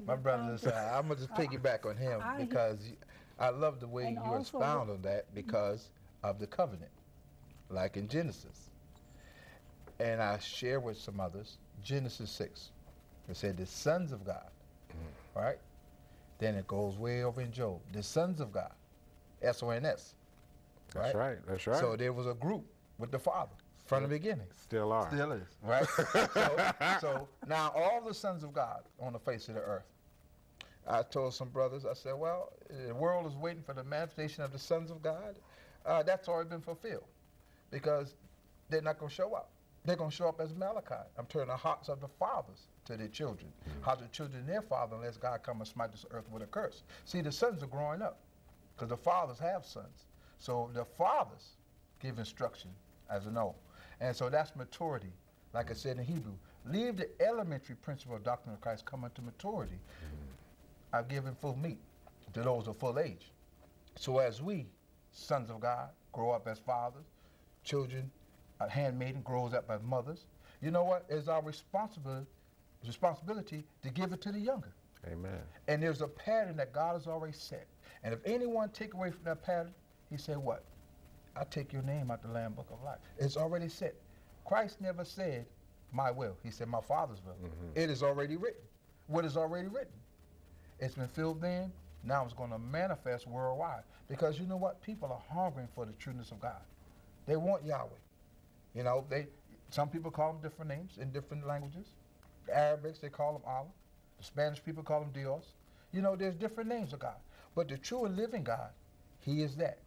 My brother, I'm going to just piggyback on him because I love the way you expound on that because of the covenant, like in Genesis. And I share with some others, Genesis 6. It said the sons of God, right? Then it goes way over in Job. The sons of God, S-O-N-S. Right? That's right, that's right. So there was a group with the Father from the beginning. Still are. Still is, right? so now all the sons of God on the face of the earth. I told some brothers, I said, well, the world is waiting for the manifestation of the sons of God. That's already been fulfilled because they're not going to show up. They're going to show up as Malachi. I'm turning the hearts of the fathers to their children. How the children their father unless God come and smite this earth with a curse. See, the sons are growing up because the fathers have sons. So the fathers give instruction as an old. And so that's maturity. Like I said in Hebrew, leave the elementary principle of doctrine of Christ, come unto maturity. I've given full meat to those of full age. So as we, sons of God, grow up as fathers, children, a handmaiden grows up as mothers, you know what? It's our responsibility to give it to the younger. Amen. And there's a pattern that God has already set. And if anyone take away from that pattern, he said what? I take your name out the Lamb Book of Life. It's already set. Christ never said, my will. He said, my Father's will. It is already written. What is already written? It's been filled then. Now it's going to manifest worldwide. Because you know what? People are hungering for the trueness of God. They want Yahweh. You know, some people call them different names in different languages. The Arabics, they call them Allah. The Spanish people call him Dios. You know, there's different names of God. But the true and living God, he is that.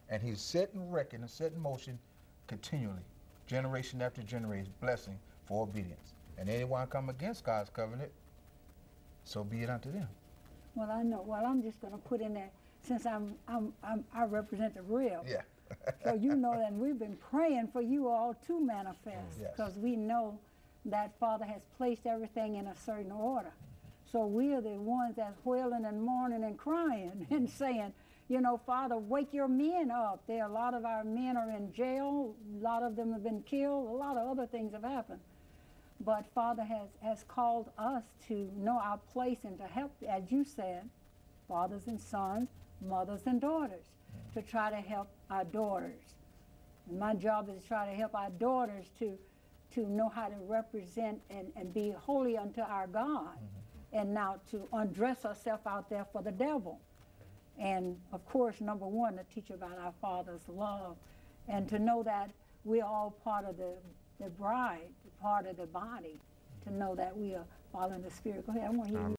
And he's set in record and set in motion continually, generation after generation, blessing for obedience. And anyone come against God's covenant, so be it unto them. Well, I know. Well, I'm just going to put in there, since I represent the real. Yeah. So you know that we've been praying for you all to manifest, because we know that Father has placed everything in a certain order. So we are the ones that's wailing and mourning and crying and saying, you know, Father, wake your men up. There are a lot of our men are in jail. A lot of them have been killed. A lot of other things have happened. But Father has called us to know our place and to help, as you said, fathers and sons, mothers and daughters, to try to help our daughters. And my job is to try to help our daughters to know how to represent and be holy unto our God, and not to undress ourselves out there for the devil. And of course, number one, to teach about our Father's love, and to know that we're all part of the bride, part of the body, to know that we are following the Spirit. Go ahead, I want to hear you.